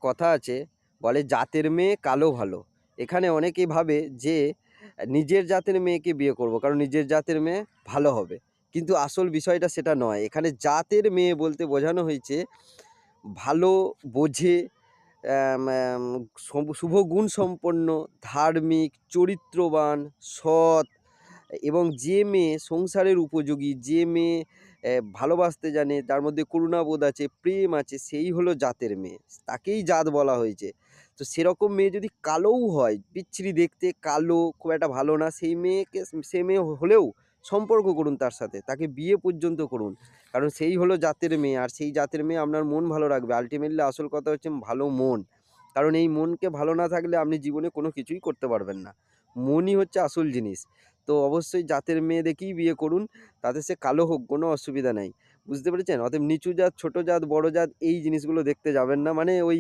কথা আছে, বলে জাতের মেয়ে কালো ভালো। এখানে অনেকেই ভাবে যে নিজের জাতের মেয়েকে বিয়ে করব, কারণ নিজের জাতের মেয়ে ভালো হবে। কিন্তু আসল বিষয়টা সেটা নয়। এখানে জাতের মেয়ে বলতে বোঝানো হয়েছে ভালো, বোঝে, আম আম শুভ গুণ সম্পন্ন, ধার্মিক, চরিত্রবান, সৎ এবং যে মেয়ে সংসারের উপযোগী, যে মেয়ে ভালোবাসতে জানে, তার মধ্যে করুণাবোধ আছে, প্রেম আছে, সেই হলো জাতের মেয়ে। তাকেই জাত বলা হয়েছে। তো সেরকম মেয়ে যদি কালোও হয়, বিচ্ছিরি দেখতে, কালো, খুব একটা ভালো না, সেই মেয়ে হলেও সম্পর্ক করুন তার সাথে। তাকে বিয়ে পর্যন্ত করুন। কারণ সেই হলো জাতের মেয়ে, আর সেই জাতের মেয়ে আপনার মন ভালো রাখবে। আল্টিমেটলি আসল কথা হচ্ছে ভালো মন। কারণ এই মনকে ভালো না থাকলে আপনি জীবনে কোনো কিছুই করতে পারবেন না। মনই হচ্ছে আসল জিনিস। তো অবশ্যই জাতের মেয়ে দেখেই বিয়ে করুন, তাতে সে কালো হোক কোনো অসুবিধা নাই। বুঝতে পেরেছেন? অতএব নিচু জাত, ছোট জাত, বড় জাত এই জিনিসগুলো দেখতে যাবেন না। মানে ওই